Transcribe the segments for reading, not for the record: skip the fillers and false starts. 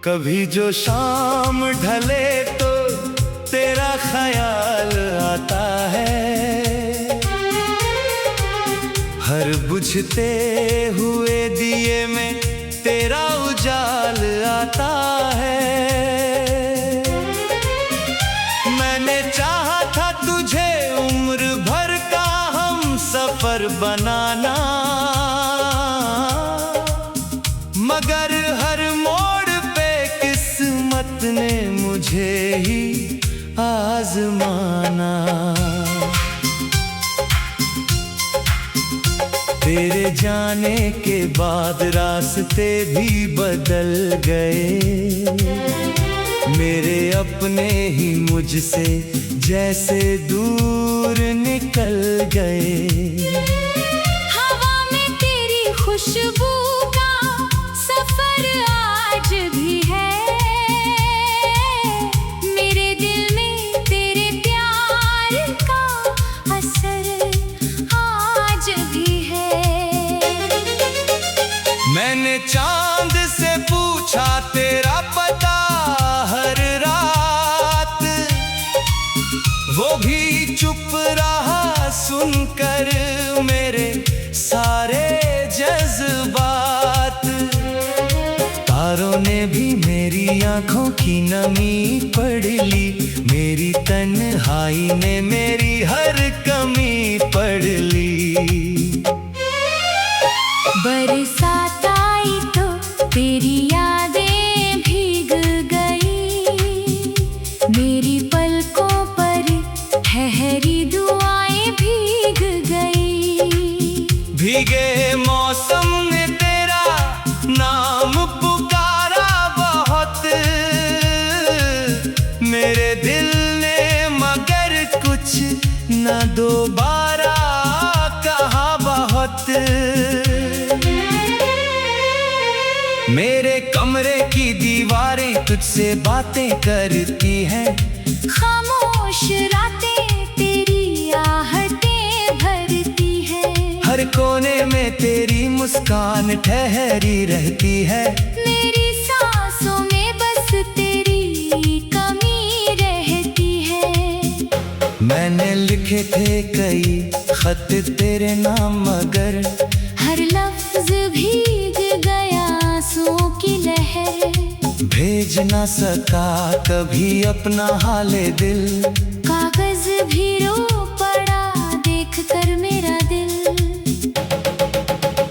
कभी जो शाम ढले तो तेरा ख्याल आता है, हर बुझते हुए दिए में तेरा उजाल आता है। मैंने चाहा था तुझे उम्र भर का हम सफर बनाना, मगर हर ने मुझे ही आजमाना। तेरे जाने के बाद रास्ते भी बदल गए, मेरे अपने ही मुझसे जैसे दूर निकल गए। हवा में तेरी खुशबू का सफर आज भी है, मैंने चांद से पूछा तेरा पता हर रात, वो भी चुप रहा सुनकर मेरे सारे जज्बात। तारों ने भी मेरी आंखों की नमी पढ़ ली, मेरी तन्हाई ने मेरी हर कमी पढ़ ली। बरसात आई तो तेरी यादें भीग गई, मेरी पलकों पर ठहरी दुआएं भीग गई। भीगे मौसम ने तेरा नाम पुकारा बहुत, मेरे दिल ने मगर कुछ न दोबारा कहा बहुत। मेरे कमरे की दीवारें तुझसे बातें करती हैं, खामोश रातें तेरी आहटें भरती हैं। हर कोने में तेरी मुस्कान ठहरी रहती है, मेरी सांसों में बस तेरी कमी रहती है। मैंने लिखे थे कई खत तेरे नाम, मगर हर लफ्ज भीग गया आंसुओं की लहर। भेज ना सका कभी अपना हाले दिल, कागज भी रो पड़ा देख कर मेरा दिल।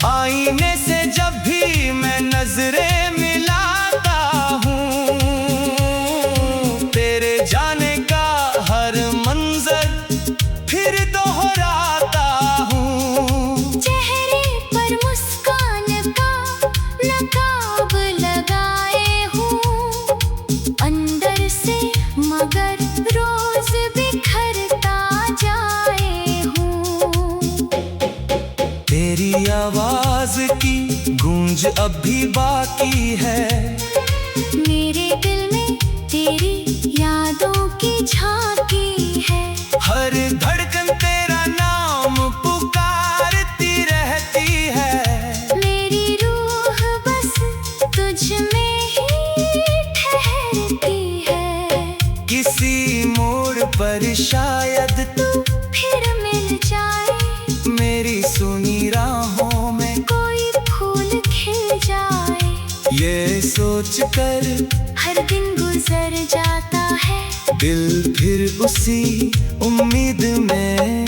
आईने से जब भी मैं नजरें मिलाता हूँ, तेरे जाने का हर मंजर फिर दोहराता हूँ। चेहरे पर मुस्कान का नकाब लगाए हूँ, अंदर से मगर रोज बिखरता जाए हूँ। तेरी आवाज की गूंज अब भी बाकी है, मेरे दिल में तेरी यादों की झांकी है। हर धड़कन तेरा नाम पुकारती रहती है, मेरी रूह बस तुझ में ही ठहरती है। किसी मोड़ पर शायद तू फिर मिल जाए, मेरी सुनी राहों में कोई फूल खिल जाए। ये सोच कर हर दिन गुजर जाता है, दिल फिर उसी उम्मीद में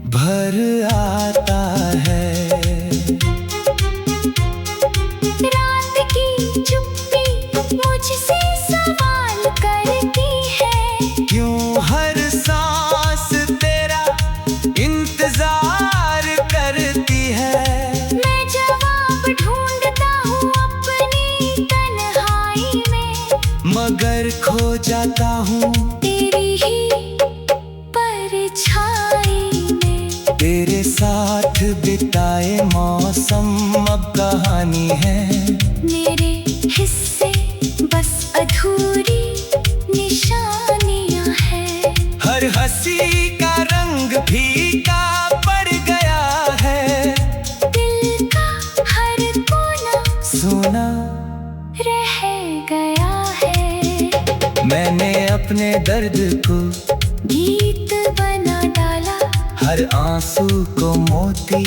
भर आता है। रात की चुप्पी मुझसे सवाल करती है, क्यों हर सांस तेरा इंतजार करती है। मैं जवाब ढूंढता हूँ अपनी तन्हाई में, मगर खो जाता हूँ तेरी ही परछाई बिताए मौसम अब कहानी है। मेरे हिस्से बस अधूरी निशानियां हैं। हर हंसी का रंग फीका पड़ गया है। दिल का हर कोना सोना रह गया है। मैंने अपने दर्द को गीत बना डाला, हर आंसू को मोती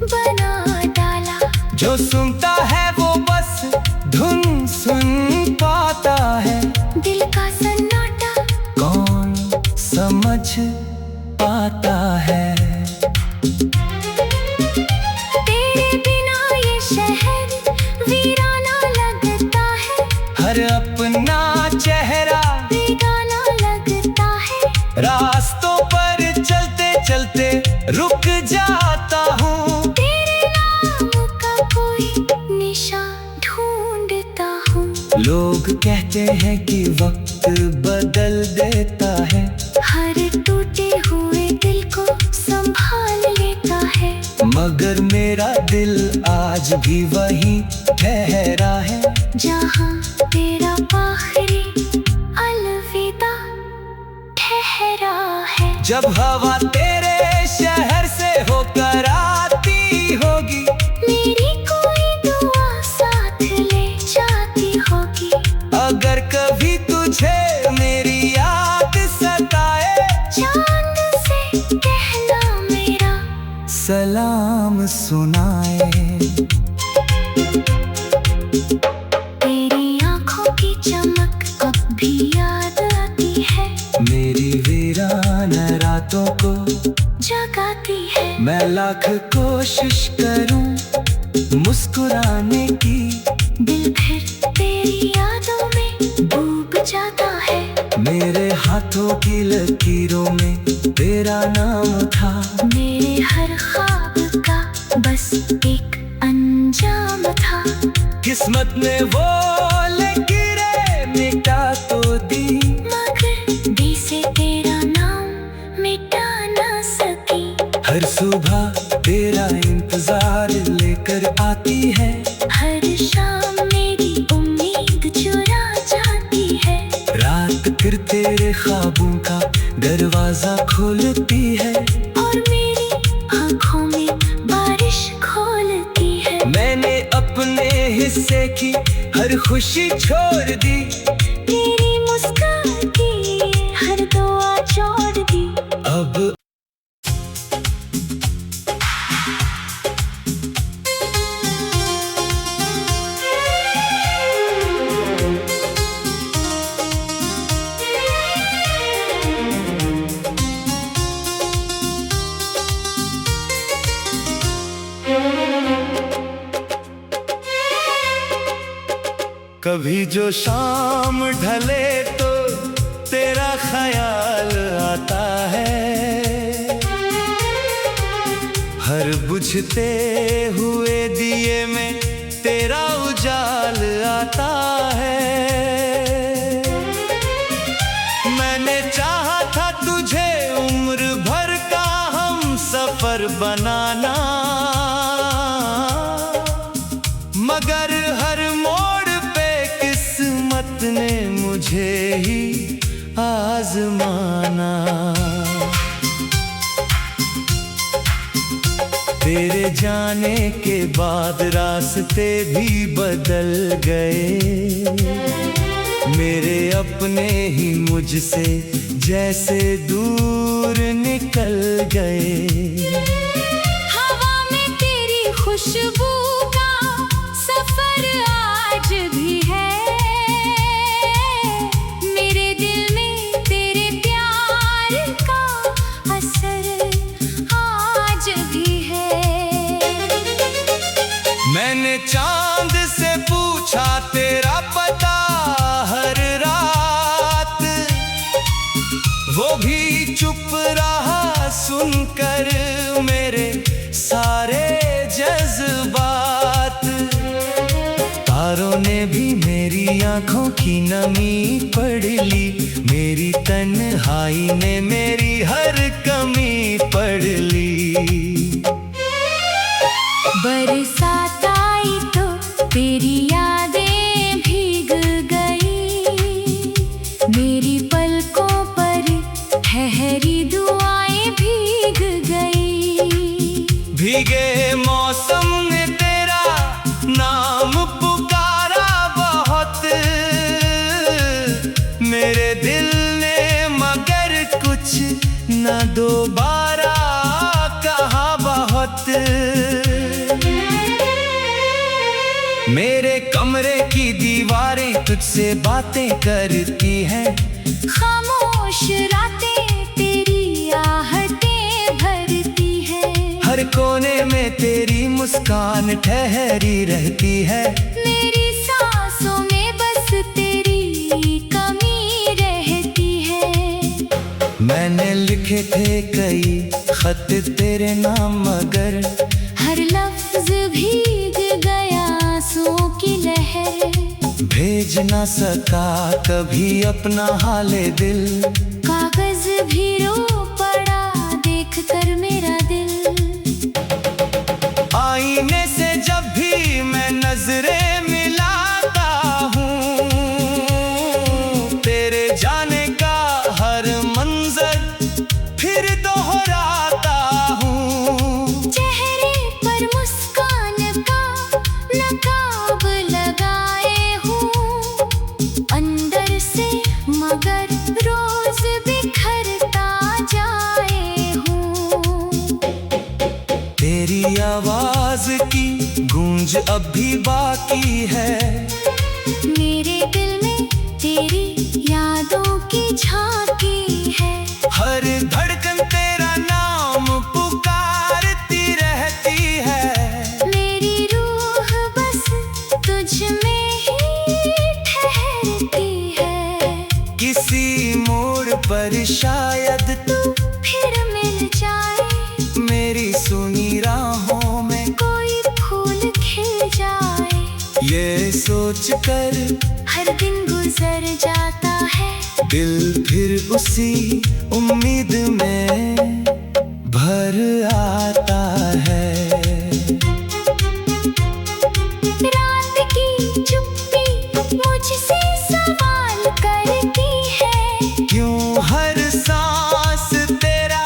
बना डाला। जो सुनता है वो बस धुन सुन पाता है। दिल का सन्नाटा कौन समझ पाता है। तेरे बिना ये शहर वीराना लगता है। हर अपना चेहरा बेगाना लगता है। रास्तों पर चलते चलते रुक जाता हूँ। तेरे नाम का कोई निशान ढूंढता हूँ। लोग कहते हैं कि वक्त बदल देता है। हर टूटे हुए दिल को संभाल लेता है। मगर मेरा दिल आज भी वहीं ठहरा है। जहाँ तेरा आखिरी अलविदा ठहरा है। जब हवा तेरे शहर से होकर आती होगी, मेरी कोई दुआ साथ ले जाती होगी। अगर कभी तुझे मेरी याद सताए, चांद से कहना मेरा सलाम सुनाए। तेरी आंखों की चमक अब भी याद आती है। मेरी वीरान रातों को जगाती है। मैं लाख कोशिश करूं मुस्कुराने की, दिल फिर तेरी यादों में डूब जाता है। मेरे हाथों की लकीरों में तेरा नाम था। मेरे हर ख्वाब का बस एक अंजाम था। किस्मत ने वो लकीरें मिटा तो दी, मगर दिल से तेरा नाम मिटा ना सकी। हर सुबह तेरा इंतजार लेकर आती है। हर शाम मेरी उम्मीद चुरा जाती है। रात फिर तेरे ख्वाबों का दरवाजा खोलती है। और मेरी आंखों में बारिश खोलती है। मैंने अपने हिस्से की हर खुशी छोड़ दी। तेरी मुस्कान की हर दुआ छोड़ दी। अब कभी जो शाम ढले तो तेरा ख्याल आता है। हर बुझते हुए दिए में तेरा उजाल आता है। मैंने चाहा था तुझे उम्र भर का हम सफर बनाना, मगर हर मोड़ पे किस्मत ने मुझे ही आजमाना। तेरे जाने के बाद रास्ते भी बदल गए। मेरे अपने ही मुझसे जैसे दूर निकल गए। हवा में तेरी खुशबू का सफर आज भी है। मेरे दिल में तेरे प्यार का असर आज भी है। मैंने चांद से पूछा तेरा पता हर रात, वो भी चुप रहा सुनकर मेरे सारे जज्बात। तारों ने भी मेरी आंखों की नमी पढ़ ली, मेरी तन्हाई ने मेरी हर कमी पढ़ ली। कमरे की दीवारें तुझसे बातें करती हैं। खामोश रातें तेरी आहटें भरती हैं। हर कोने में तेरी मुस्कान ठहरी रहती है। मेरी सांसों में बस तेरी कमी रहती है। मैंने लिखे थे कई खत तेरे नाम मगर हर लफ्ज भीग गया आंसुओं की लहर। भेज ना सका कभी अपना हाले दिल। कागज भी रो पड़ा देख कर मेरा दिल। आईने से जब भी मैं नजरें मिलाता हूँ, तेरे जाने का हर मंजर फिर दोहराता हूँ। चेहरे पर मुस्कान का नकाब लगाए हूँ, अंदर से मगर रोज बिखरता जाए हूँ। तेरी आवाज की गूंज अब भी बाकी है। मेरे दिल में तेरी यादों की झांकी है। हर धड़कन तेरा नाम पुकारती रहती है। मेरी रूह बस तुझ में ही ठहरती है। किसी मोड़ पर शायद तू फिर मिल जाए, मेरी सुनी राहों में कोई फूल खिल जाए। ये सोच कर हर दिन गुजर जाता है। दिल फिर उसी उम्मीद में भर आता है। रात की चुप्पी मुझसे सवाल करती है। क्यों हर सांस तेरा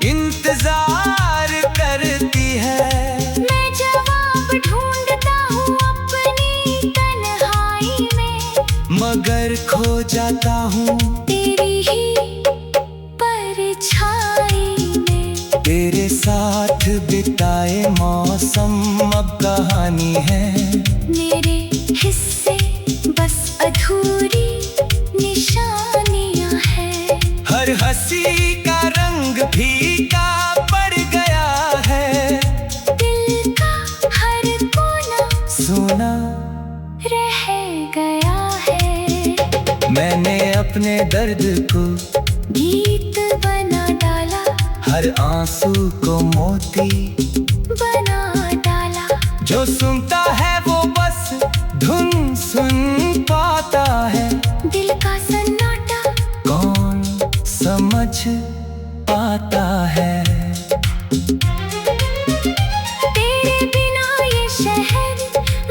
इंतजार करती है। मैं जवाब ढूंढता हूँ अपनी तन्हाई में, मगर खो जाता हूँ तेरी ही परछाई में। तेरे साथ बिताए मौसम अब कहानी है। मेरे हिस्से बस अधूरी निशानियां हैं। हर हंसी का रंग फीका पड़ गया है। दिल का हर कोना सोना रह गया है। मैंने अपने दर्द को गीत बना डाला, हर आंसू को मोती बना डाला। जो सुनता है वो बस धुन सुन पाता है। दिल का सन्नाटा कौन समझ पाता है। तेरे बिना ये शहर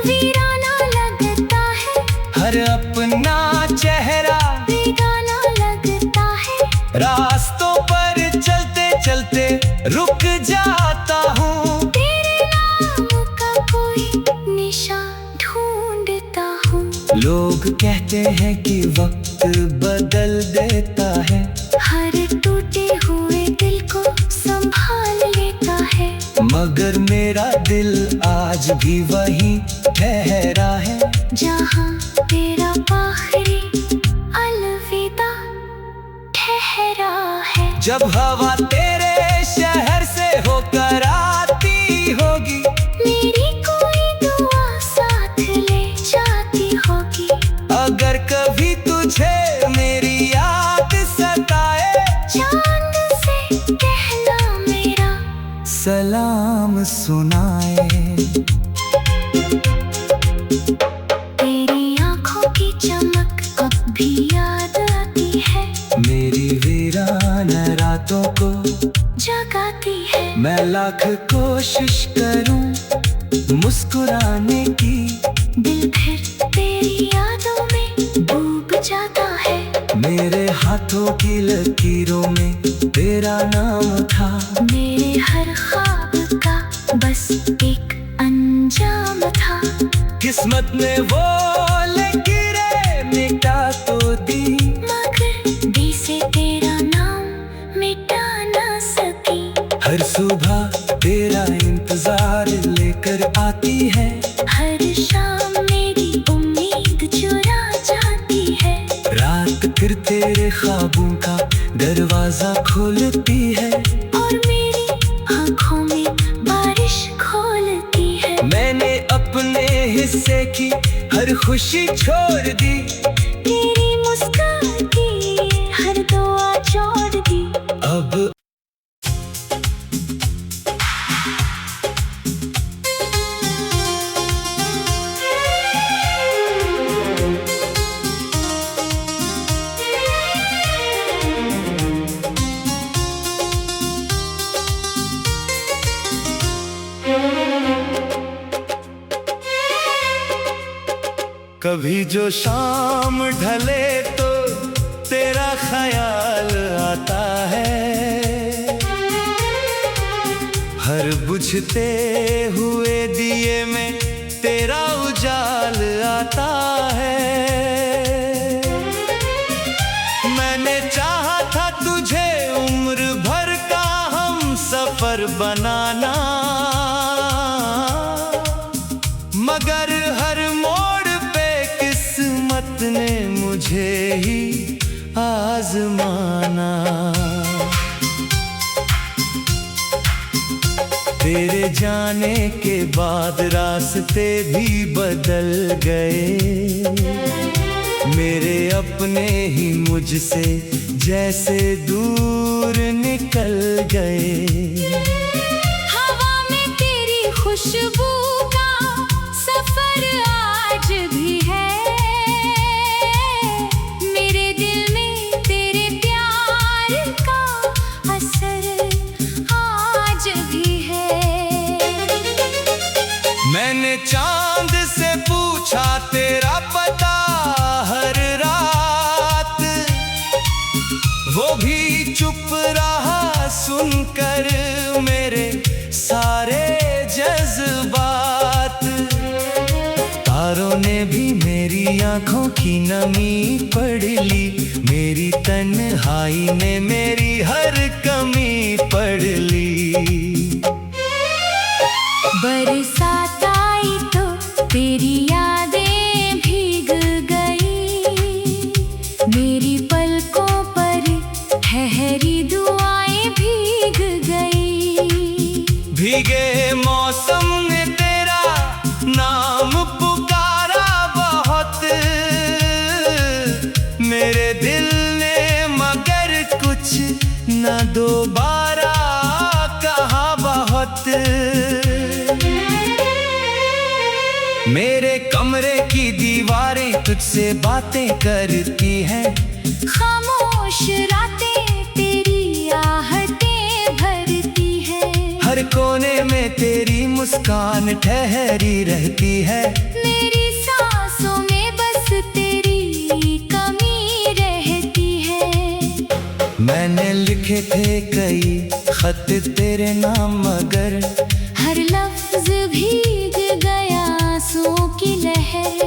वीराना लगता है। हर अपना चेहरा बेगाना लगता है। रास्तों पर चलते चलते रुक जाता हूँ। तेरे नाम का कोई निशान ढूंढता हूँ। लोग कहते हैं कि वक्त बदल देता है। हर टूटे हुए दिल को संभाल लेता है। मगर मेरा दिल आज भी वहीं ठहरा है। जहाँ तेरा आखिरी अलविदा ठहरा है। जब हवा तेरे शहर से होकर आती होगी, मेरी कोई दुआ साथ ले जाती होगी। अगर कभी तुझे मेरी याद सताए, चांद से कहना मेरा सलाम सुनाए। तेरी आंखों की चमक अब भी याद आती है। मेरी वीरान रातों को जगाती है। मैं लाख कोशिश करूं मुस्कुराने की, दिल फिर तेरी यादों में डूब जाता है। मेरे हाथों की लकीरों में तेरा नाम था। मेरे हर ख्वाब का बस एक अंजाम था। किस्मत ने वो लकीरें मिटा तो दी, मगर दिल से तेरा नाम मिटा ना सकी। हर सुबह तेरा इंतजार लेकर आती है। हर शाम मेरी तेरे ख्वाबों का दरवाजा खोलती है और मेरी आँखों में बारिश खोलती है। मैंने अपने हिस्से की हर खुशी छोड़ दी, तेरी मुस्कान की हर दुआ छोड़ दी। अब कभी जो शाम ढले तो तेरा ख्याल आता है, हर बुझते हुए दिए में तेरा उजाल आता है। मैंने चाहा था तुझे उम्र भर का हम सफर बनाना, मगर हर मोड़ किस्मत ने मुझे ही आजमाना। तेरे जाने के बाद रास्ते भी बदल गए, मेरे अपने ही मुझसे जैसे दूर निकल गए। हवा में तेरी खुशबू का सफर आज भी है, मेरे दिल में तेरे प्यार का असर आज भी है। मैंने चांद से पूछा तेरा पता हर रात, वो भी चुप रहा सुनकर मेरे सारे जज्बात। तारों ने भी मेरी आंखों की नमी पढ़ ली, मेरी तन्हाई ने मेरी हर कमी पढ़ ली। बरसात आई तो तेरी यादें भीग गई, मेरी पलकों पर ठहरी दुआएं भीग गई। भीगे मौसम ने तेरा नाम पुकारा बहुत, मेरे दिल ने मगर कुछ न दोबारा कहा बहुत। मेरे कमरे की दीवारें तुझसे बातें करती हैं, खामोश रातें तेरी आहटें भरती हैं। हर कोने में तेरी मुस्कान ठहरी रहती है, मेरी सांसों में बस तेरी कमी रहती है। मैंने लिखे थे कई खत तेरे नाम मगर हर लफ्ज भीग गया आंसुओं की लहर,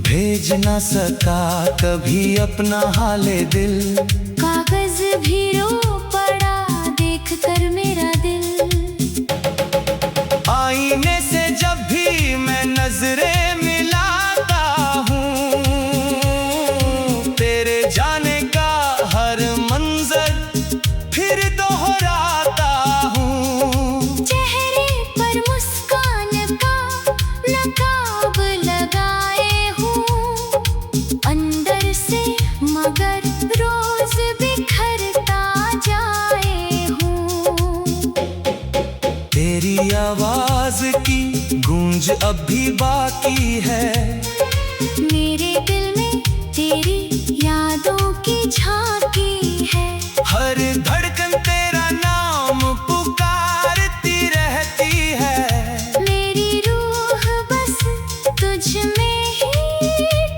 भेज न सका कभी अपना हाले दिल। कागज भी रो पड़ा देख कर मेरा दिल। आईने से जब भी मैं नजरें मिलाता हूँ, तेरे जाने का हर मंजर फिर दोहराता हूँ। चेहरे पर मुस्कान का नकाब लगाए हूँ, अंदर से मगर रोज बिखरता जाए हूँ। तेरी आवाज की गूंज अब भी बाकी है, मेरे दिल में तेरी यादों की झांकी है। हर धड़कन तेरा नाम पुकारती रहती है, मेरी रूह बस तुझ में ही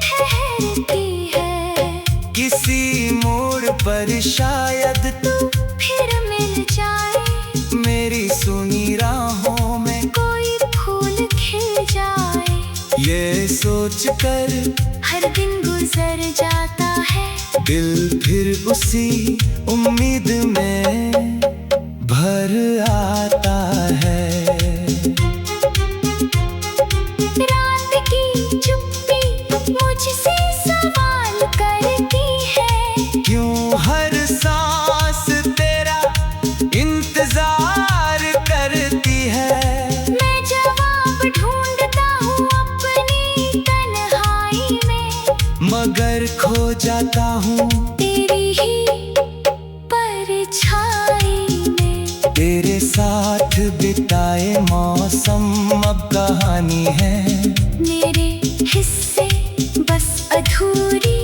ठहरती है। किसी मोड़ पर शायद तू फिर मिल जाए, मेरी सुनी राहों में कोई फूल खिल जाए। ये सोच कर हर दिन गुजर जाता है, दिल फिर उसी उम्मीद में भर आता है। रात की चुप्पी मुझसे सवाल करती है, जाता हूँ तेरी ही परछाई में। तेरे साथ बिताए मौसम अब कहानी है। मेरे हिस्से बस अधूरी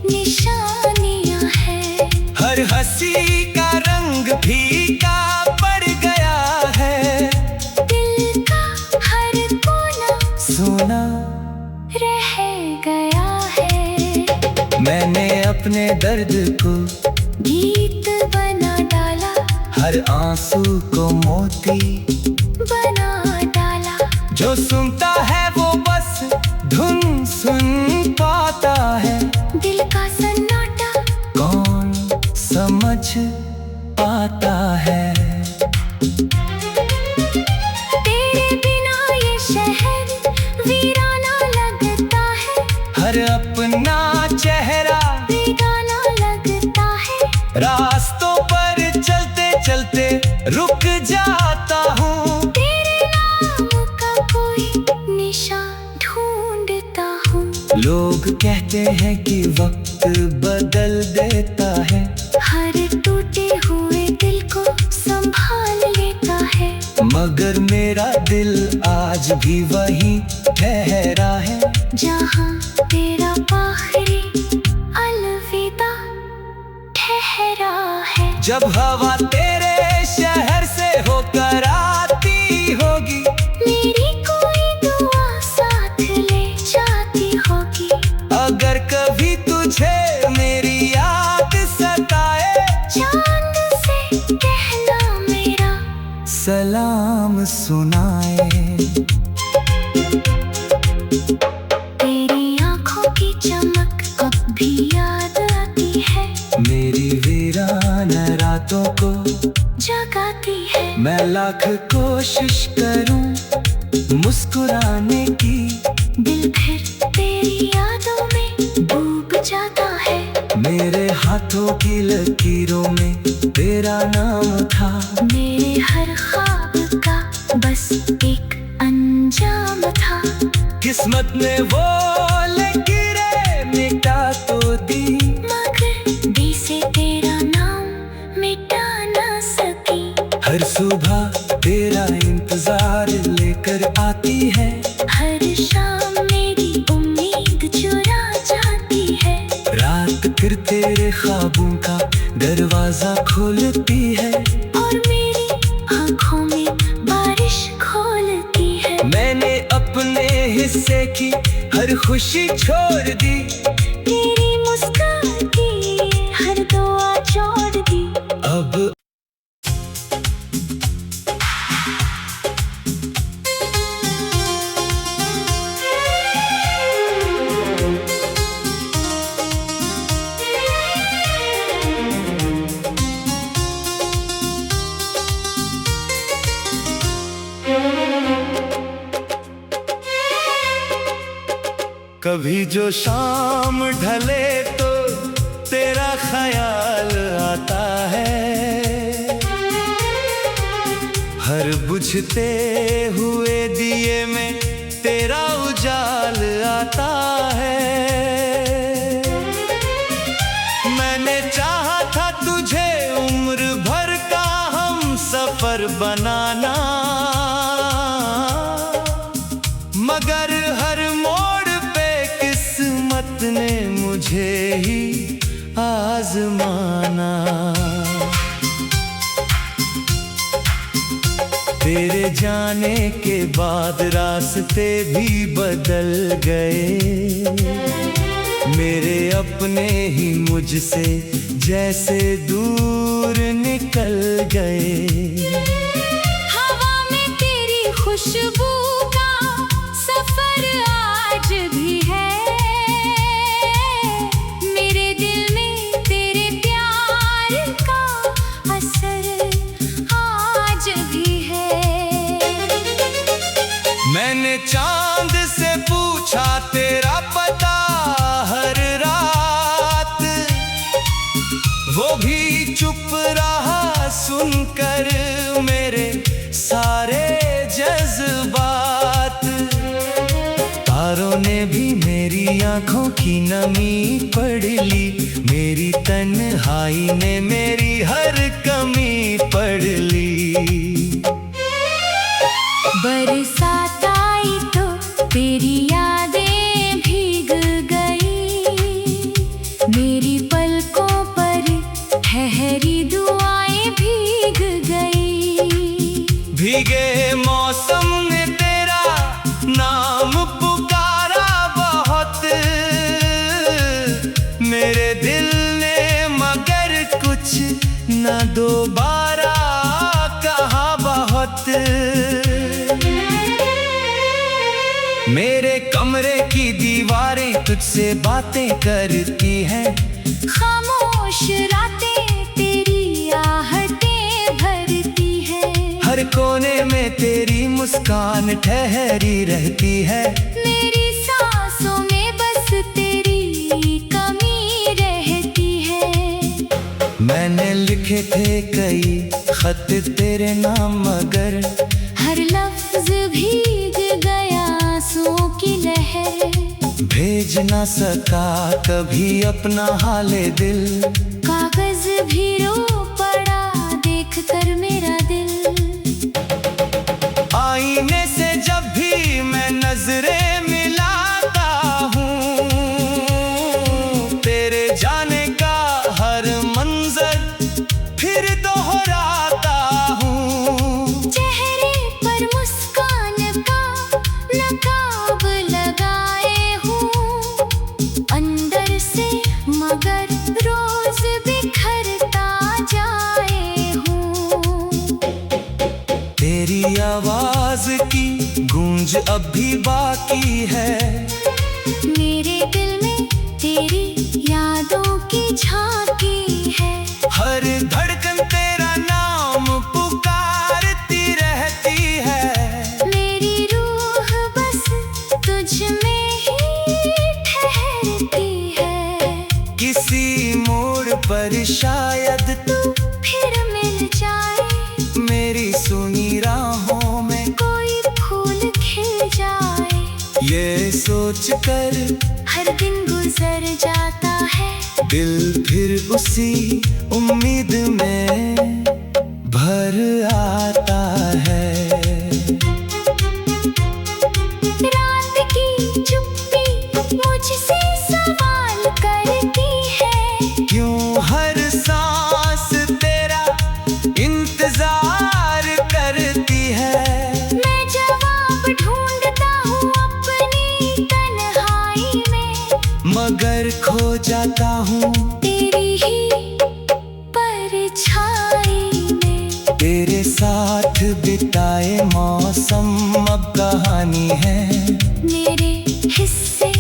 निशानियां हैं। हर हंसी का रंग फीका पड़ गया है। दिल का हर कोना सोना रह गया है। मैंने अपने दर्द को गीत बना डाला, हर आंसू को मोती बना डाला। जो सुनता है वो बस धुन सुन पाता है। दिल का सन्नाटा कौन समझ पाता है। तेरे बिना ये शहर वीराना लगता है। हर अपना चेहरा बेगाना लगता है। रास्तों पर चलते चलते रुक जाता हूँ। तेरे नाम का कोई निशान ढूंढता हूँ। लोग कहते हैं कि वक्त बदल देता है। हर टूटे हुए दिल को संभाल लेता है। मगर मेरा दिल आज भी वहीं ठहरा है। जहाँ तेरा आखिरी अलविदा ठहरा है। जब हवा तेरे शहर से होकर आती होगी, मेरी कोई दुआ साथ ले जाती होगी। अगर कभी तुझे मेरी याद सताए, चांद से कहना मेरा सलाम सुनाए। तेरी आंखों की चमक अब भी याद आती है। मेरी वीरान रातों को जगाती है। मैं लाख कोशिश करूं मुस्कुराने की, दिल फिर तेरी यादों में डूब जाता है। मेरे हाथों की लकीरों में तेरा नाम था। मेरे हर ख्वाब का बस एक अंजाम था। किस्मत ने वो लकीरें मिटा तो दी, मगर दिल से तेरा नाम मिटा ना सकी। हर सुबह तेरा इंतजार लेकर आती है। हर शाम मेरी उम्मीद चुरा जाती है। रात फिर तेरे ख्वाबों का दरवाजा खोलती है। और मेरी आंखों में बारिश खोलती है। मैंने अपने हिस्से की हर खुशी छोड़ दी। तेरी मुस्कान की हर दुआ छोड़ दी। अब कभी जो शाम ढले तो तेरा ख्याल आता है। हर बुझते हुए दिए में तेरा उजाल आता है। मैंने चाहा था तुझे उम्र भर का हम सफर बनाना, मगर हर मोड़ पे किस्मत ने मुझे ही आजमाना। तेरे जाने के बाद रास्ते भी बदल गए। मेरे अपने ही मुझसे जैसे दूर निकल गए। हवा में तेरी खुशबू का सफर आज भी है। मेरे दिल में तेरे प्यार का असर आज भी है। मैंने चांद से पूछा तेरा पता हर रात, वो भी चुप रहा सुनकर मेरे सारे जज्बात। तारों ने भी मेरी आँखों की नमी पढ़ ली, मेरी तन्हाई ने मेरी हर कमी पढ़ ली। बरसात आई तो तेरी यादें भीग गई, मेरी पलकों पर ठहरी दुआएं भीग गई। भीगे मौसम ने तेरा नाम पुकारा बहुत, मेरे दिल ने मगर कुछ न दोबारा कहा बहुत। मेरे कमरे की दीवारें तुझसे बातें करती हैं, खामोश रातें तेरी आहटें भरती हैं। हर कोने में तेरी मुस्कान ठहरी रहती है, मेरी सांसों में बस तेरी कमी रहती है। मैंने लिखे थे कई खत तेरे नाम मगर हर लफ्ज भीग गया आंसुओं की लहर, भेज ना सका कभी अपना हाले दिल। कागज भी रो पड़ा देख कर मेरा दिल। आईने से जब भी मैं नजरें मिलाता हूँ, तेरे जाने का हर मंजर फिर दोहराता हूँ। चेहरे पर मुस्कान का नकाब लगाए हूँ, अंदर से मगर रोज बिखरता जाए हूँ। तेरी आवाज की गूंज अब भी बाकी है, मेरे दिल में तेरी यादों की झांकी है। हर धड़कन तेरा नाम पुकारती रहती है, मेरी रूह बस तुझ में ही ठहरती है। किसी मोड़ पर शायद तू फिर मिल जाए, मेरी सुनी राहों में कोई फूल खिल जाए। ये सोच कर हर दिन गुजर जाता है, दिल फिर उसी उम्मीद में भर आता है। रात की चुप्पी मुझसे सवाल करती है, क्यों हर सांस तेरा इंतजार करती है। मैं जवाब ढूंढता हूँ अपनी तन्हाई में, मगर खो जाता हूँ तेरी ही परछाई में। तेरे साथ बिताए मौसम अब कहानी है, मेरे हिस्से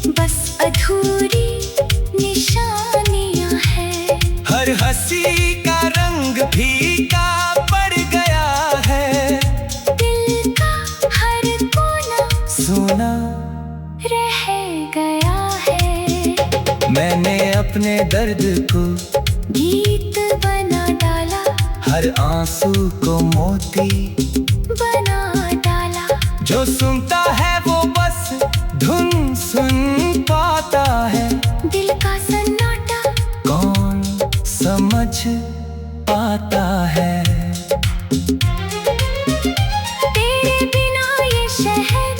बस अधूरी निशानियां हैं। हर हंसी का रंग फीका पड़ गया है, दिल का हर कोना सोना रह गया है। मैंने अपने दर्द को गीत बना डाला, हर आंसू को मोती बना डाला। जो सुनता है वो बस धुन सुन पाता है, दिल का सन्नाटा कौन समझ पाता है। तेरे बिना ये शहर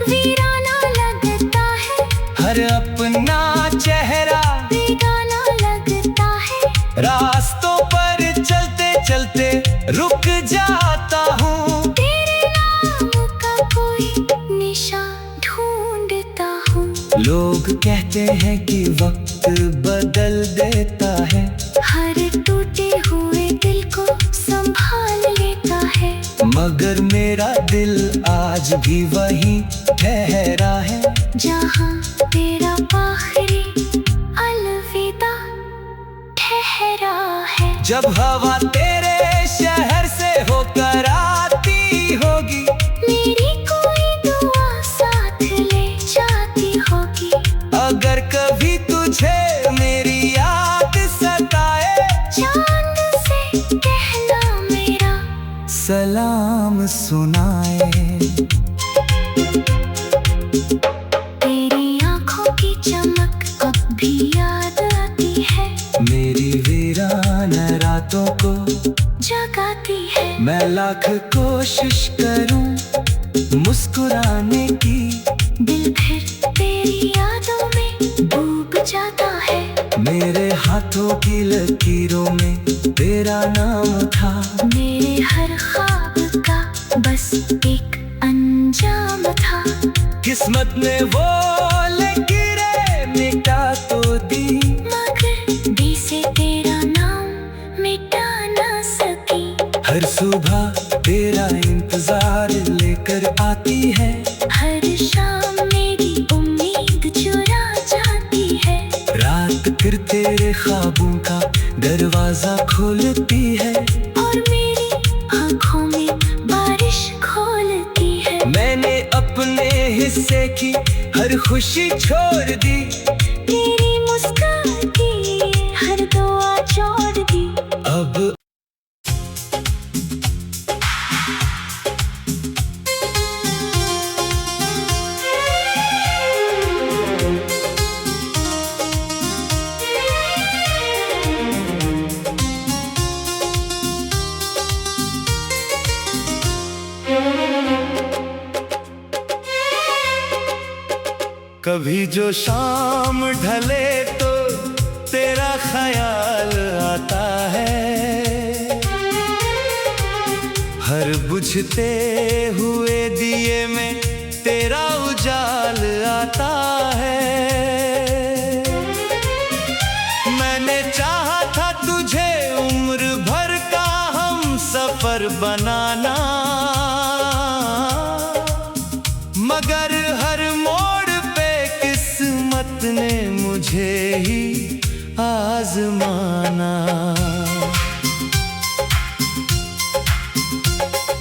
वीराना लगता है, हर अपना चेहरा बेगाना लगता है। रास्तों पर चलते चलते रुक जाता हूँ, तेरे नाम का कोई निशान ढूंढता हूँ। लोग कहते हैं कि वक्त बदल देता है, हर टूटे हुए दिल को संभाल लेता है। मगर मेरा दिल आज भी वहीं ठहरा है, जहाँ तेरा आखिरी अलविदा ठहरा है। जब हवा तेरे शहर से होकर आती होगी, मेरी कोई दुआ साथ ले जाती होगी। अगर कभी तुझे मेरी याद सताए, चांद से कहना मेरा सलाम सुनाए। तेरी आंखों की मैं लाख कोशिश करूं मुस्कुराने की, दिल फिर तेरी यादों में डूब जाता है। मेरे हाथों की लकीरों में तेरा नाम था। मेरे हर ख्वाब का बस एक अंजाम था। किस्मत ने वो लकीरें मिटा तो दी, मगर दिल से तेरा नाम मिटा ना सकी। हर सुबह तेरा इंतजार लेकर आती है, हर शाम मेरी उम्मीद चुरा जाती है। रात फिर तेरे ख्वाबों का दरवाजा खोलती है, और मेरी आँखों में बारिश खोलती है। मैंने अपने हिस्से की हर खुशी छोड़ दी, तेरी मुस्कान की हर दुआ छोड़ दी। अब कभी जो शाम ढले तो तेरा ख्याल आता है, हर बुझते हुए दिए में तेरा उजाल आता है। मैंने चाहा था तुझे उम्र भर का हम सफर बनाना, मगर हर मोड़ किस्मत ने मुझे ही आजमाना।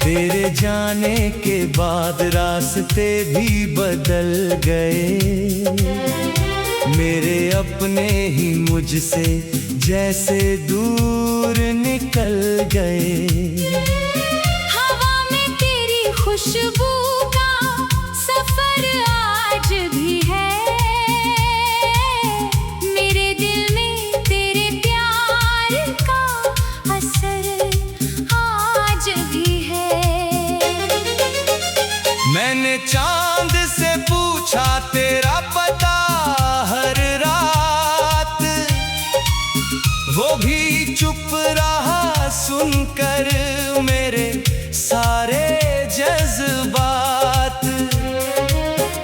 तेरे जाने के बाद रास्ते भी बदल गए, मेरे अपने ही मुझसे जैसे दूर निकल गए। हवा में तेरी खुशबू का सफर आज भी है। मेरे दिल में तेरे प्यार का असर आज भी है। मैंने चांद से पूछा तेरा पता हर रात, वो भी चुप रहा सुनकर मेरे सारे जज्बात।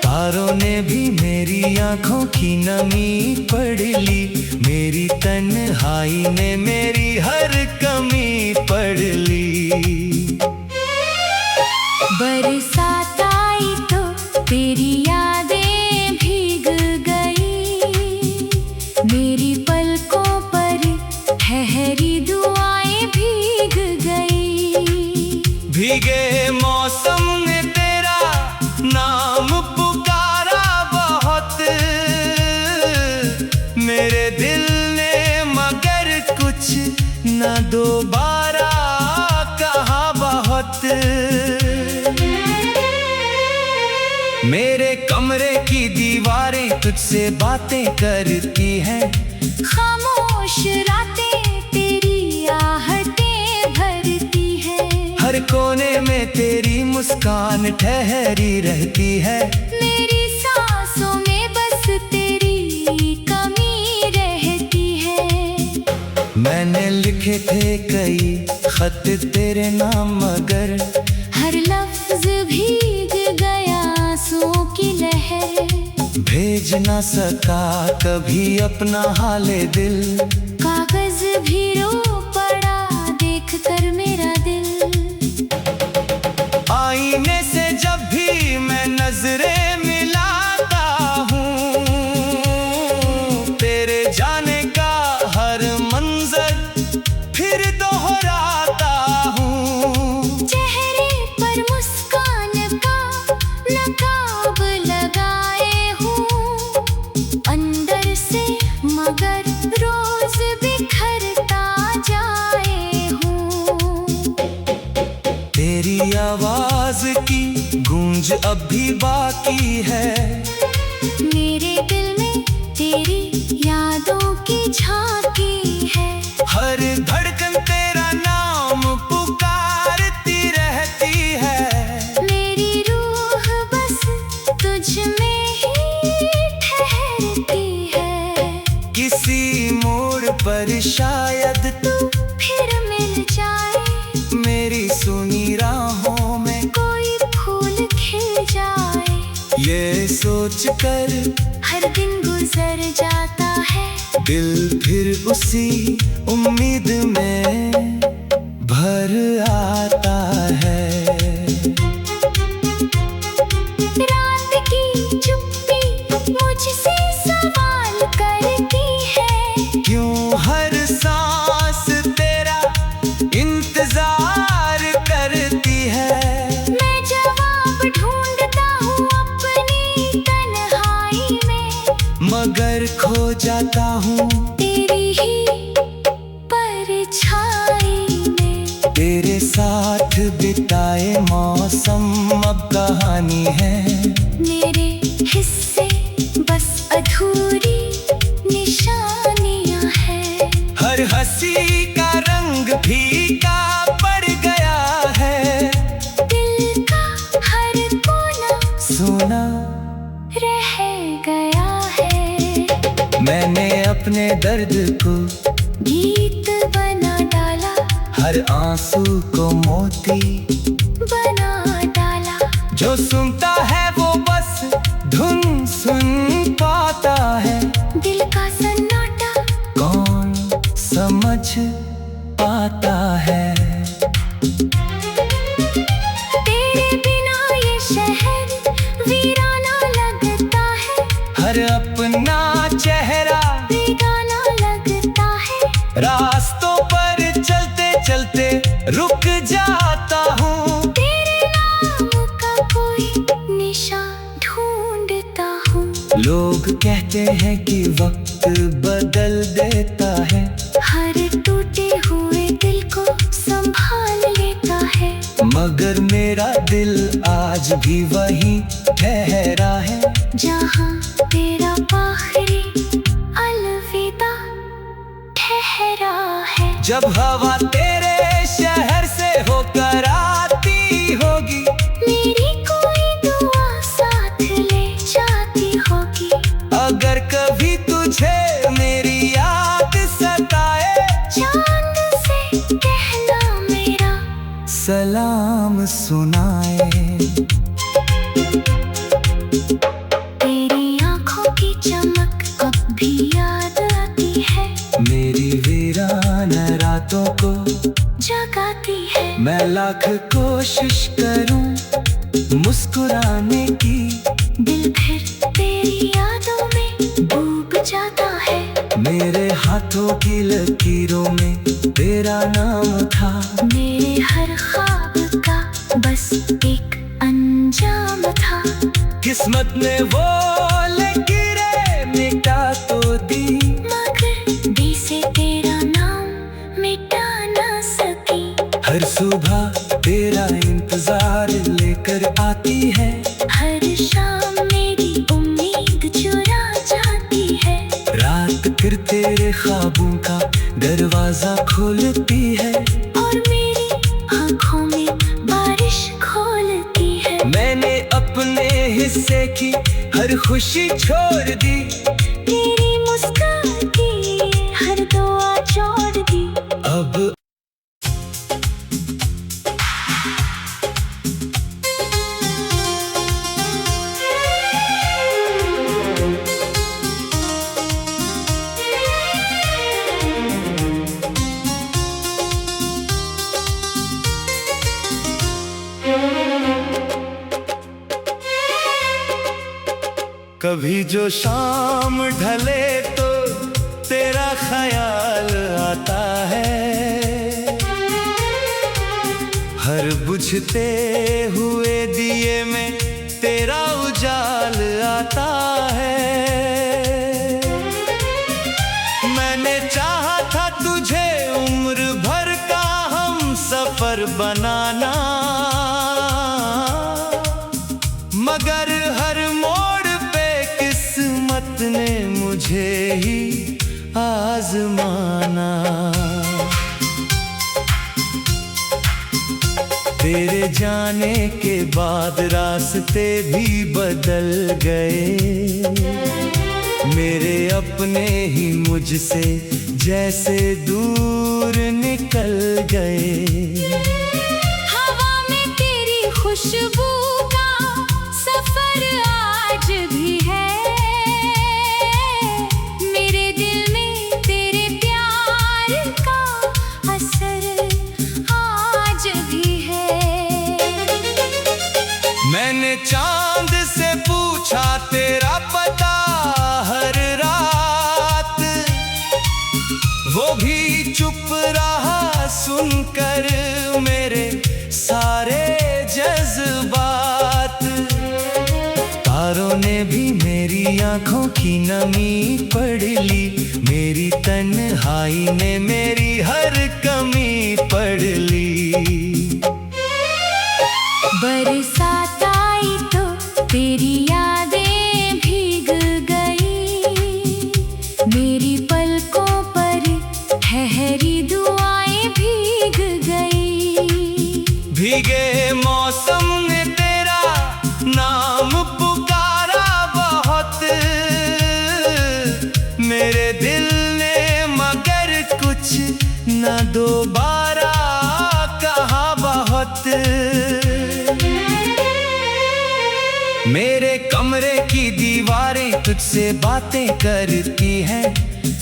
तारों ने भी मेरी आंखों की नमी पढ़ ली, मेरी तन्हाई ने मेरी हर कमी पढ़ ली। बरसात आई तो तेरी यादें भीग गई, मेरी पलकों पर ठहरी दुआएं भीग गई। भीगे मौसम ने तेरा नाम पुकारा बहुत, मेरे दिल ने मगर कुछ न दोबारा कहा बहुत। मेरे कमरे की दीवारें तुझसे बातें करती हैं, खामोश रातें तेरी आहटें भरती है। हर कोने में तेरी मुस्कान ठहरी रहती है, मेरी सांसों में बस तेरी कमी रहती है। मैंने लिखे थे कई खत तेरे नाम मगर हर लफ्ज भीग गया आंसुओं की लहर। भेज न सका कभी अपना हाले दिल, कागज भी रो पड़ा देख कर मेरा दिल। आईने से जब भी मैं नजरें मिलाता हूँ, तेरे जाने का हर मंजर फिर दोहराता हूँ। चेहरे पर मुस्कान का नकाब लगाए हूँ, अंदर से मगर रोज बिखरता जाए हूँ। तेरी आवाज की गूंज अब भी बाकी है, मेरे दिल में तेरी यादों की झांकी है। हर धड़कन तेरा नाम पुकारती पर शायद तू फिर मिल जाए, मेरी सुनी राहों में कोई फूल खिल जाए। ये सोच कर हर दिन गुजर जाता है, दिल फिर उसी उम्मीद में भर आता है। रात की चुप्पी मुझसे सवाल करती है, क्यों हर सांस तेरा इंतजार करती है। मैं जवाब ढूंढता हूँ अपनी तन्हाई में, मगर खो जाता हूँ तेरी ही परछाई में। तेरे साथ बिताए मौसम अब कहानी है, मेरे हिस्से बस अधूरी निशानियां हैं। हर हंसी का रंग फीका पड़ गया है। दिल का हर कोना सोना रह गया है, मैंने अपने दर्द को गीत बना डाला, हर आंसू को मोती बना डाला। जो सुनता है वो बस धुन सुन पाता है, दिल का सन्नाटा कौन समझ पाता है। तेरे बिना ये शहर वीराना लगता है, हर अपना चेहरा बेगाना लगता है। रास्तों पर चलते चलते रुक जाता हूँ, तेरे नाम का कोई निशान ढूंढता हूँ। लोग कहते हैं कि वक्त बदल देता है, हर टूटे हुए दिल को संभाल लेता है। मगर मेरा दिल आज भी वहीं ठहरा है, जहाँ तेरा आखिरी अलविदा ठहरा है। जब हवा तेरे शहर से होकर आती होगी, मेरी कोई दुआ साथ ले जाती होगी। अगर कभी तुझे मेरी याद सताए, चांद से कहना मेरा सलाम सुनाए। तेरी आंखों की चमक अब भी याद आती है, मेरी वीरान रातों को जगाती है। मैं लाख कोशिश करूं मुस्कुराने की, दिल फिर तेरी यादों में डूब जाता है। मेरे हाथों की लकीरों में तेरा नाम था, मेरे हर ख्वाब का बस एक अंजाम था। किस्मत ने वो लकीरें मिटा तो दी, मगर दिल से तेरा नाम मिटा ना सकी। हर सुबह तेरा इंतजार लेकर आती है, हर शाम मेरी उम्मीद चुरा जाती है। रात फिर तेरे ख्वाबों का दरवाजा खोलती है, और मेरी आंखों में बारिश खोलती है। मैंने अपने हिस्से की हर खुशी छोड़ दी, तेरी मुस्कान की हर दुआ छोड़ दी। अब कभी जो शाम ढले तो तेरा ख्याल आता है, हर बुझते हुए दिए में तेरा उजाल आता है। मैंने चाहा था तुझे उम्र भर का हम सफर बनाना, मगर हर मोड़ पे किस्मत ने मुझे ही आजमाना। तेरे जाने के बाद रास्ते भी बदल गए, मेरे अपने ही मुझसे जैसे दूर निकल गए। हवा में तेरी खुशबू का सफर आज भी है। मेरे दिल में तेरे प्यार का असर आज भी है। मैंने चांद से पूछा तेरा पता हर रात, वो भी चुप रहा सुनकर मेरे सारे जज्बात। तारों ने भी मेरी आंखों की नमी पढ़ ली, मेरी तन्हाई ने मेरी हर कमी पढ़ ली। बरसात आई तो तेरी यादें भीग गई, मेरी पलकों पर ठहरी दुआएं भीग गई। भीगे मौसम ने तेरा नाम पुकारा बहुत, मेरे दिल ने मगर कुछ न दोबारा कहा बहुत। मेरे कमरे की दीवारें तुझसे बातें करती हैं,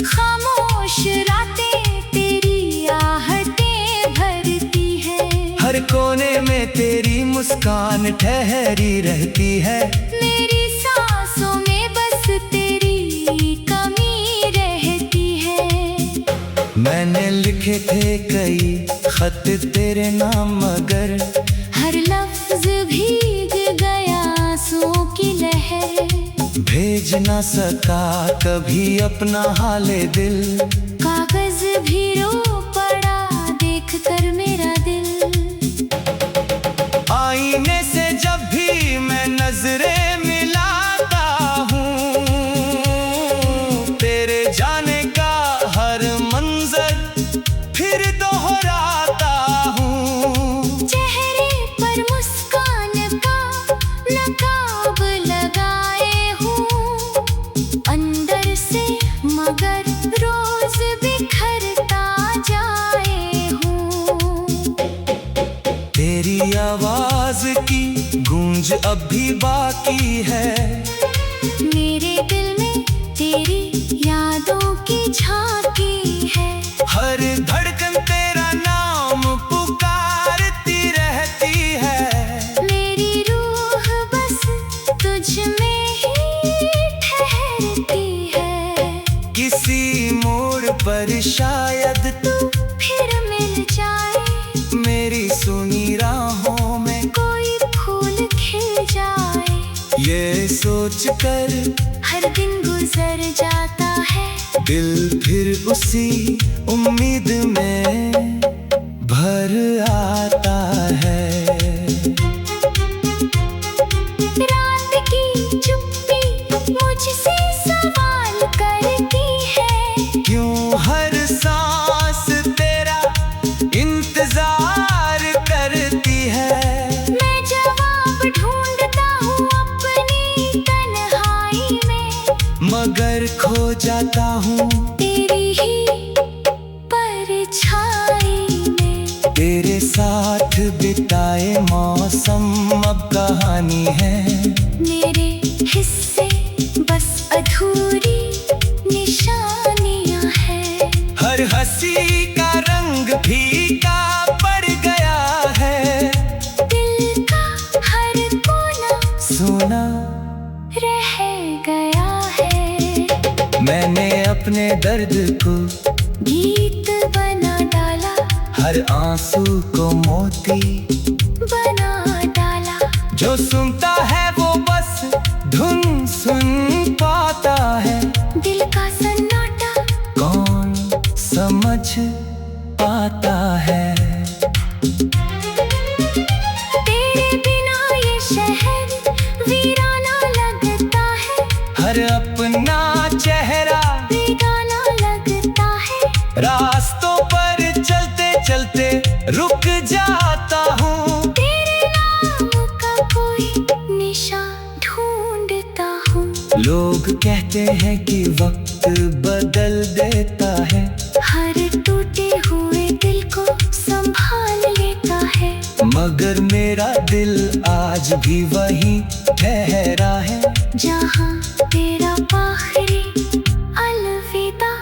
खामोश रातें तेरी आहटें भरती है। हर कोने में तेरी मुस्कान ठहरी रहती है। मेरी सांसों में बस तेरी कमी रहती है। मैंने लिखे थे कई खत तेरे नाम मगर हर लफ्ज भीग गया आंसुओं की लहर। भेज ना सका कभी अपना हाले दिल, कागज भी रो पड़ा देख कर मेरा दिल। आईने से जब भी मैं नजरें मिलाता हूँ, तेरे जाने का हर मंजर फिर दोहराता हूँ। चेहरे पर मुस्कान का नकाब लगाए हूँ, अंदर से मगर रोज बिखरता जाए हूँ। तेरी आवाज की गूंज अब भी बाकी है, मेरे दिल में तेरी यादों की झांकी है। हर धड़कन तेरा नाम पुकारती रहती है। मेरी रूह बस तुझ में ही ठहरती है। किसी मोड़ पर शायद तू फिर मिल जाए, मेरी सुनी राहों में कोई फूल खिल जाए। ये सोच कर हर दिन गुजर जाता है, दिल फिर उसी उम्मीद में भर आता है। रात की चुप्पी मुझसे सवाल करती है, क्यों हर सांस तेरा इंतजार करती है। मैं जवाब ढूंढता हूँ अपनी तन्हाई में, मगर खो जाता हूँ तेरी ही परछाई में। तेरे साथ बिताए मौसम अब कहानी है। मेरे हिस्से बस अधूरी निशानियां हैं। हर हंसी का रंग फीका पड़ गया है, दिल का हर कोना सोना रह गया है। मैंने अपने दर्द को गीत बना डाला, हर आंसू को मोती बना डाला। जो सुनता है वो बस धुन सुन पाता है, दिल का सन्नाटा कौन समझ पाता है। तेरे बिना ये शहर वीराना लगता है, हर अपना चेहरा बेगाना लगता है। रास्तों पर चलते चलते रुक जाता हूँ, तेरे नाम का कोई निशान ढूंढता हूँ। लोग कहते हैं कि वक्त बदल देता है, मगर मेरा दिल आज भी वहीं ठहरा है, जहाँ तेरा आखिरी अलविदा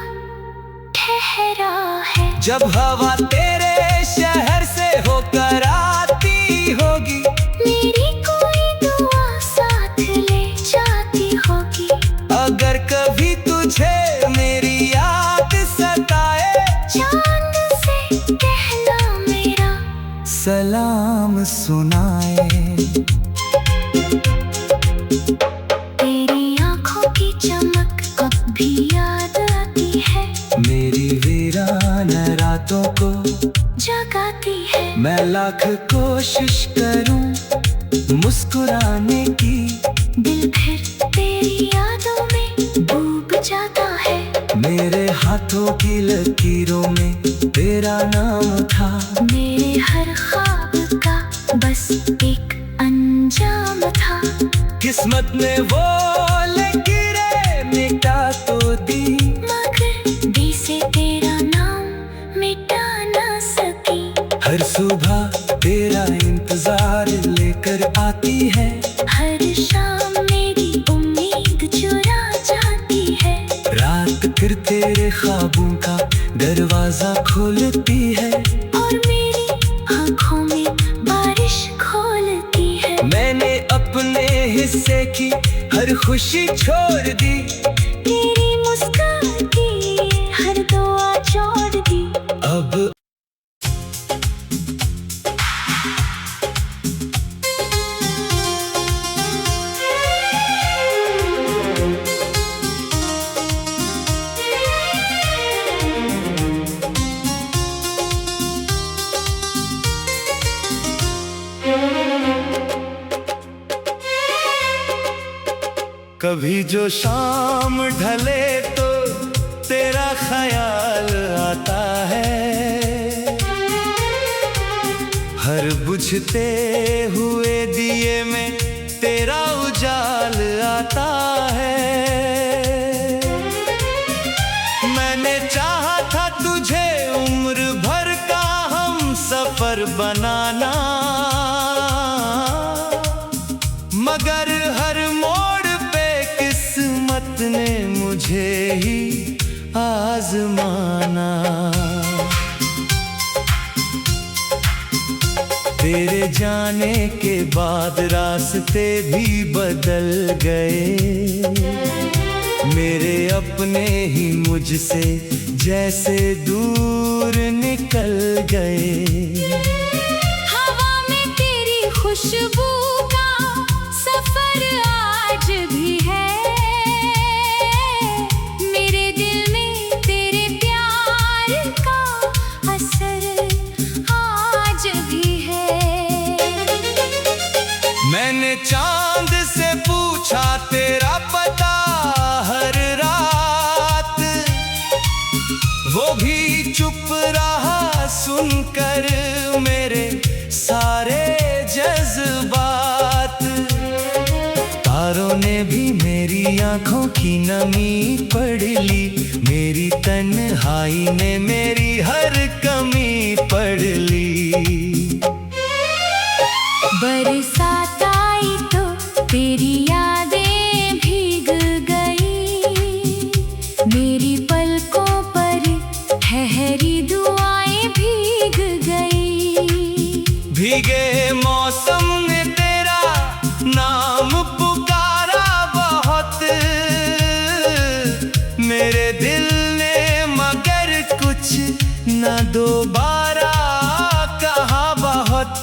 ठहरा है। जब हवा तेरे शहर से होकर आती होगी, मेरी कोई दुआ साथ ले जाती होगी। अगर कभी तुझे मेरी याद सताए, चांद से कहना मेरा सलाम सुनाए। तेरी आंखों की चमक अब भी याद आती है, मेरी वीरान रातों को जगाती है। मैं लाख कोशिश करूं मुस्कुराने की, दिल फिर तेरी यादों में डूब जाता है। मेरे हाथों की लकीरों में तेरा नाम था, मेरे हर ख्वाब का बस एक अंजाम था। किस्मत ने वो लकीरें मिटा तो दी, मगर दिल से तेरा नाम मिटा ना सकी। हर सुबह तेरा इंतजार लेकर आती है, हर शाम मेरी उम्मीद चुरा जाती है। रात फिर तेरे ख्वाबों का दरवाजा खोलती है, और मेरी आंखों में बारिश खोलती है। मैंने अपने हिस्से की हर खुशी छोड़ दी, तेरी मुस्कान की हर दुआ छोड़ दी। अब कभी जो शाम ढले तो तेरा ख्याल आता है, हर बुझते हुए दिए में तेरा उजाल आता है। मैंने चाहा था तुझे उम्र भर का हम सफर बनाना, मगर हर मोड़ किस्मत ने मुझे ही आजमाना। तेरे जाने के बाद रास्ते भी बदल गए, मेरे अपने ही मुझसे जैसे दूर निकल गए। हवा में तेरी खुशबू का सफर आज भी है, मेरे दिल में तेरे प्यार का असर आज भी है। मैंने चांद से पूछा तेरा पता हर रात, वो भी चुप रहा सुनकर मेरे सारे जज्बात। तारों ने भी मेरी आंखों की नमी पढ़ ली, मेरी तन्हाई ने मेरी हर कमी पढ़ ली। बरसात आई तो तेरी यादें भीग गई, मेरी पलकों पर ठहरी दुआएं भीग गई। भीगे मौसम ने तेरा नाम पुकारा बहुत, मेरे दिल ने मगर कुछ न दोबारा कहा बहुत।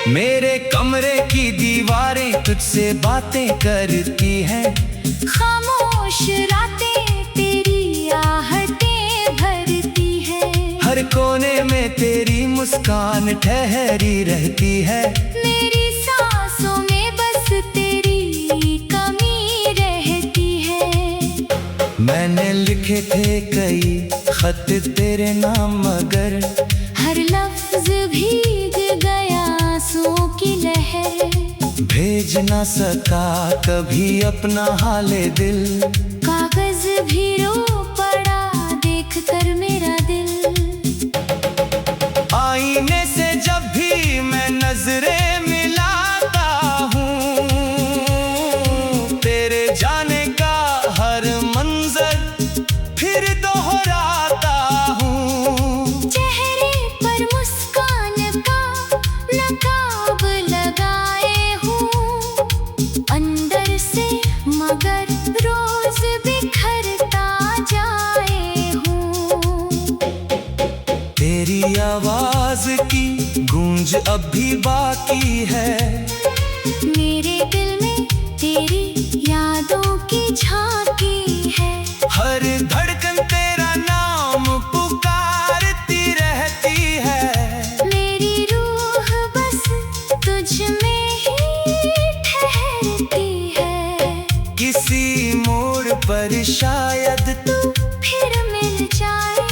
मेरे कमरे की दीवारें तुझसे बातें करती हैं, खामोश रातें तेरी आहटें भरती हैं। हर कोने में तेरी मुस्कान ठहरी रहती है, मेरी सांसों में बस तेरी कमी रहती है। मैंने लिखे थे कई खत तेरे नाम, मगर हर लफ्ज भीग गया आंसुओं की लहर। भेज ना सका कभी अपना हाले दिल, कागज भी रो पड़ा देख कर मेरा दिल। कुछ अब भी बाकी है। मेरे दिल में तेरी यादों की झांकी है। हर धड़कन तेरा नाम पुकारती रहती है। मेरी रूह बस तुझ में ही ठहरती है। किसी मोड़ पर शायद तू फिर मिल जाए,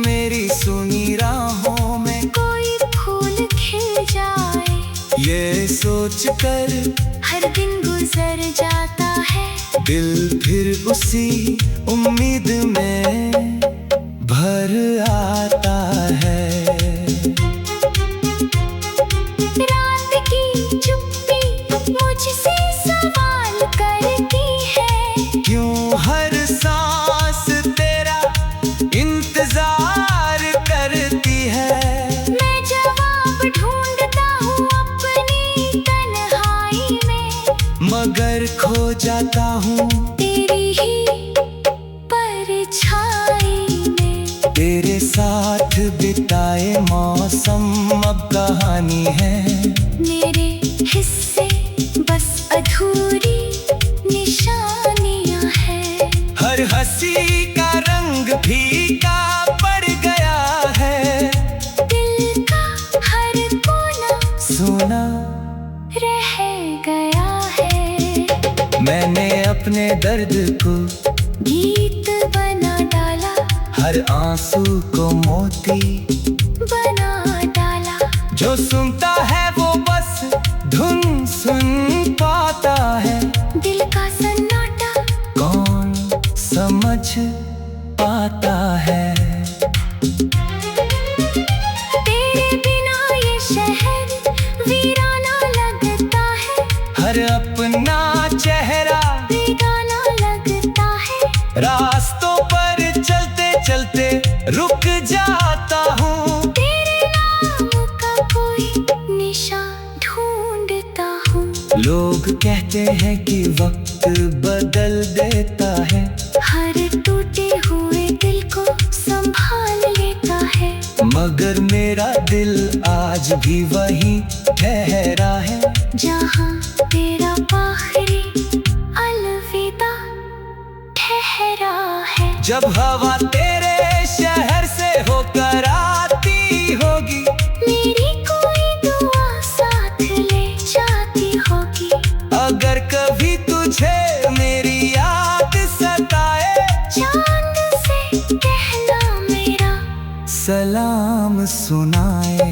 मेरी सुनी राहों में कोई फूल खिल जाए। ये सोच कर हर दिन गुजर जाता है। दिल फिर उसी उम्मीद में भर आता है। रात की चुप्पी मुझसे सवाल करती है। क्यों हर सांस तेरा इंतजार करती है। मैं जवाब ढूंढता हूँ अपनी तन्हाई में, मगर खो जाता हूँ तेरी ही परछाई में। तेरे साथ बिताए मौसम अब कहानी है। मेरे हिस्से बस अधूरी निशानियां हैं। हर हंसी का रंग फीका पड़ गया है। दिल का हर कोना सोना रह गया है। मैंने अपने दर्द को गीत बना डाला, हर आंसू को मोती बना डाला। जो सुनता है वो बस धुन सुन पाता है। दिल का सन्नाटा कौन समझ पाता है। तेरे बिना ये शहर वीराना लगता है। हर अपना चेहरा बेगाना लगता है। रास्तों पर चलते चलते रुक जाता हूँ। तेरे नाम का कोई निशान ढूंढता हूँ। लोग कहते हैं कि वक्त बदल देता है। हर टूटे हुए दिल को संभाल लेता है। मगर मेरा दिल आज भी वहीं ठहरा है। जहाँ तेरा आखिरी अलविदा ठहरा है। जब हवा तेरे शहर से होकर आती होगी, मेरी कोई दुआ साथ ले जाती होगी। अगर कभी तुझे मेरी याद सताए, चांद से कहना मेरा सलाम सुनाए।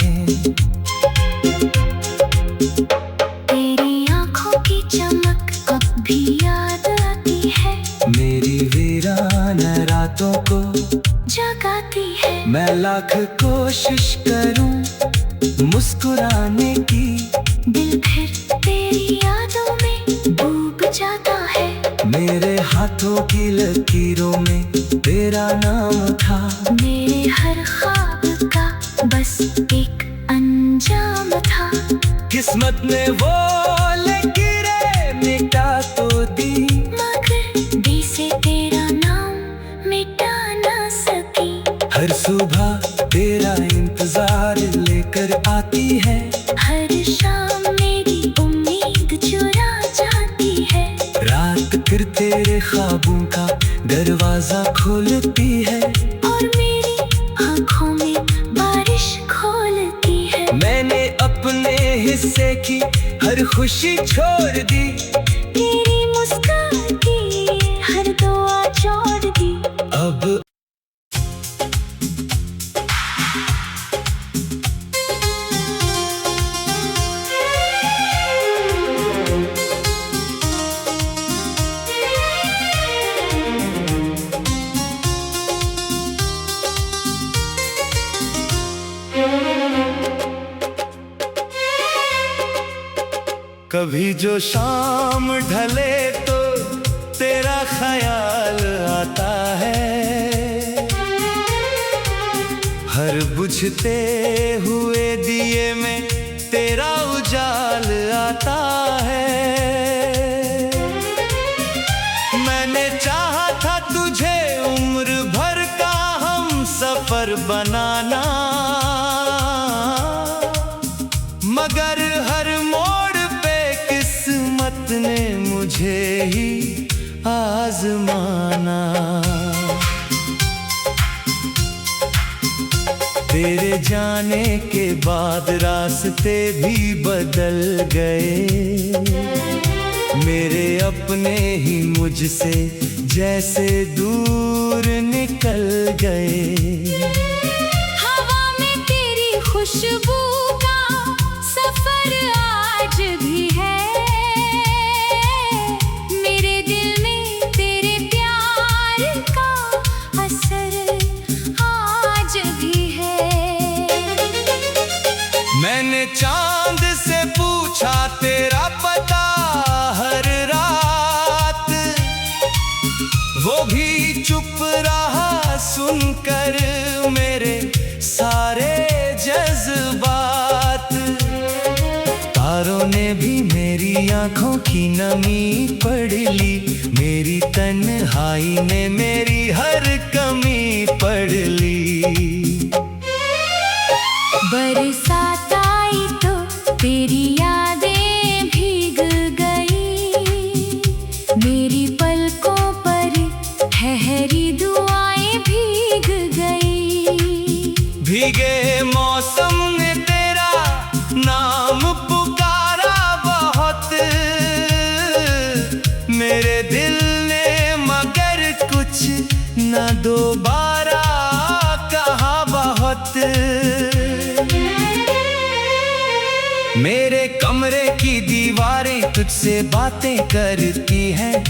तेरी आंखों की चमक अब भी याद आती है। मेरी वीरान रातों को जगाती है। मैं लाख कोशिश करूं मुस्कुराने की, दिल फिर तेरी यादों में डूब जाता है। मेरे हाथों की लकीरों में तेरा नाम था। मेरे हर ख्वाब का बस एक अंजाम था। किस्मत ने वो लकीरें मिटा तो दी, मगर दिल से तेरा नाम मिटा ना सकी। हर सुबह तेरा इंतजार लेकर आती है। हर शाम मेरी उम्मीद चुरा जाती है। रात फिर तेरे ख्वाबों का दरवाजा खोलती है। और मेरी आंखों में बारिश खोलती है। मैंने अपने हिस्से की हर खुशी छोड़ दी। तेरी मुस्कान की हर दुआ छोड़ दी। अब कभी जो शाम ढले तो तेरा ख्याल आता है। हर बुझते हुए दिए में तेरा उजाल आता है। मैंने चाहा था तुझे उम्र भर का हम सफर बनाना, जाने के बाद रास्ते भी बदल गए। मेरे अपने ही मुझसे जैसे दूर निकल गए। हवा में तेरी खुशबू का सफर आज भी है। मेरे दिल में तेरे प्यार का असर आज भी है। मैंने चांद से पूछा तेरा पता हर रात, वो भी चुप रहा सुनकर मेरे सारे जज्बात। तारों ने भी मेरी आंखों की नमी पढ़ ली, मेरी तन्हाई ने मेरी हर कमी पढ़ ली। बरसात आई तो तेरी यादें भीग गई। मेरी पलकों पर ठहरी दुआएं भीग गई। भीगे मौसम ने तेरा नाम पुकारा बहुत, मेरे दिल ने मगर कुछ न दोबारा कहा बहुत। मेरे कमरे की दीवारें तुझसे बातें करती हैं।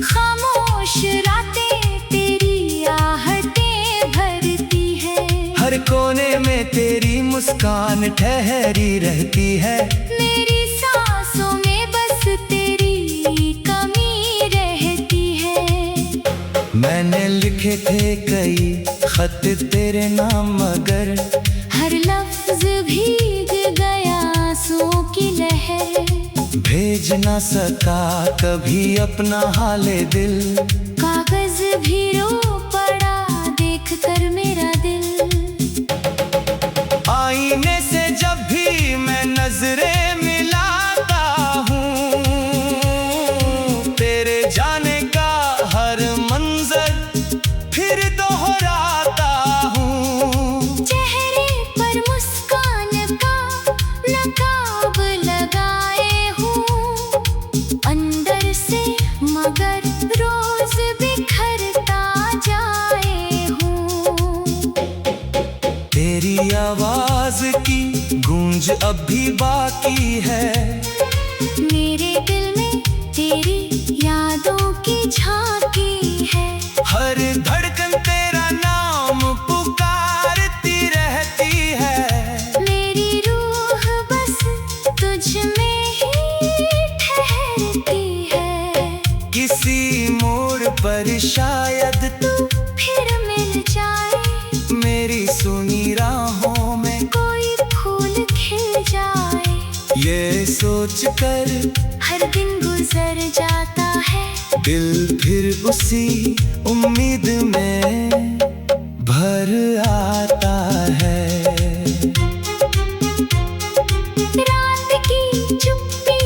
खामोश रातें तेरी आहटें भरती है। हर कोने में तेरी मुस्कान ठहरी रहती है। मेरी सांसों में बस तेरी कमी रहती है। मैंने लिखे थे कई खत तेरे नाम मगर हर लफ्ज भीग गया आंसुओं की लहर। भेज न सका कभी अपना हाले दिल। कागज भी रो पड़ा देख कर मेरा दिल। आईने से जब भी मैं नजरें मिलाता हूँ, तेरे जाने का हर मंजर फिर दोहराता हूँ। चेहरे पर मुस्कान का नकाब लगाए हूँ, अंदर से मगर रोज बिखरता जाए हूँ। तेरी आवाज की गूंज अब भी बाकी है। मेरे दिल में तेरी यादों की झांकी है। हर धड़कन तेरा नाम पुकारती रहती है। मेरी रूह बस तुझ में ही ठहरती है। किसी मोड़ पर शायद तू फिर मिल जाए, मेरी सुनी राहों में कोई फूल खिल जाए। ये सोच कर हर दिन गुजर जाता है। दिल फिर उसी उम्मीद में भर आता है। रात की चुप्पी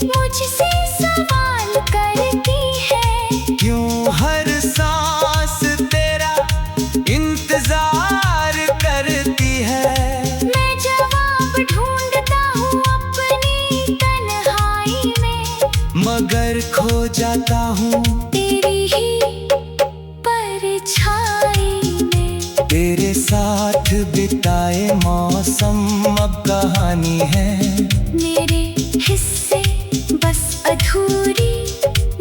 मुझसे सवाल करती है। क्यों हर सांस तेरा इंतजार करती है। मैं जवाब ढूंढता हूँ अपनी तन्हाई में, मगर खो जाता हूँ तेरी ही परछाई में। तेरे साथ बिताए मौसम अब कहानी है। मेरे हिस्से बस अधूरी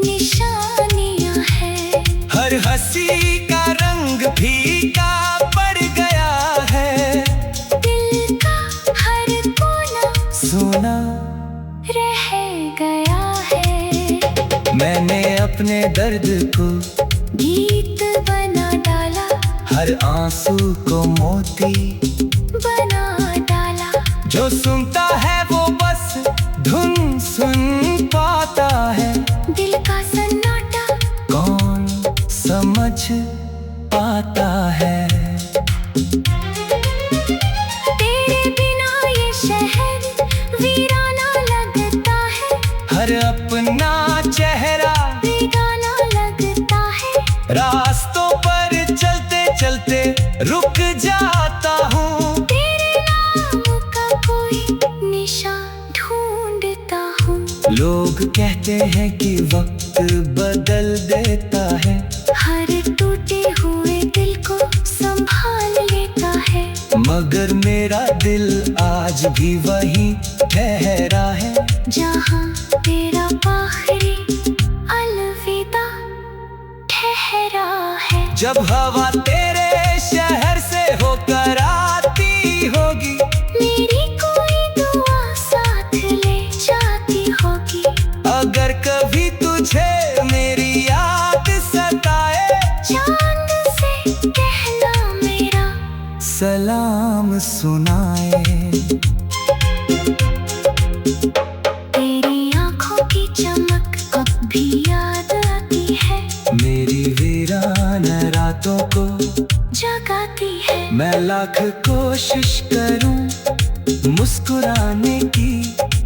निशानियां हैं। हर हंसी का रंग फीका पड़ गया है। दिल का हर कोना सोना रह गया है। मैंने अपने दर्द को गीत बना डाला, हर आंसू को मोती बना डाला। जो सुनता है वो बस धुन सुन पाता है। दिल का सन्नाटा कौन समझ पाता है। तेरे बिना ये शहर वीराना लगता है। हर अपना चेहरा बेगाना लगता है। रास्तों पर चलते चलते रुक जाता हूँ। तेरे नाम लोग कहते हैं कि वक्त बदल देता है, हर टूटे हुए दिल को संभाल लेता है। मगर मेरा दिल आज भी वहीं ठहरा है, जहाँ तेरा आखिरी अलविदा ठहरा है। जब हवा तेरे शहर से होकर आती होगी, मेरी कोई दुआ साथ ले जाती होगी। अगर कभी तुझे मेरी याद सताए, चांद से कहना मेरा सलाम सुनाए। तेरी आंखों की चमक अब भी याद आती है, मेरी वीरान रातों को जगाती है। मैं लाख कोशिश करूं मुस्कुराने की,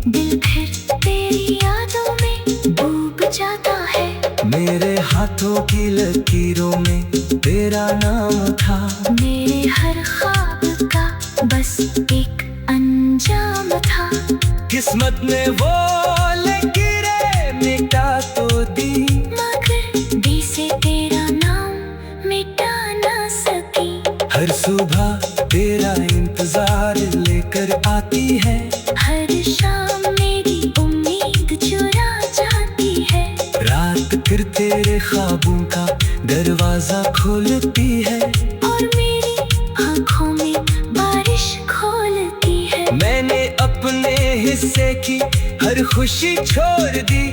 दिल फिर तेरी यादों में डूब जाता है। मेरे हाथों की लकीरों में तेरा नाम था, मेरे हर ख्वाब का बस एक अंजाम था। किस्मत ने वो लकीरें मिटा तो दी, मगर दिल से तेरा नाम मिटा ना सकी। हर सुबह तेरा इंतजार लेकर आती है, हर शाम मेरी उम्मीद चुरा जाती है। रात फिर तेरे ख्वाबों का दरवाजा खोलती है, और मेरी आंखों में बारिश खोलती है। मैंने अपने हिस्से की हर खुशी छोड़ दी,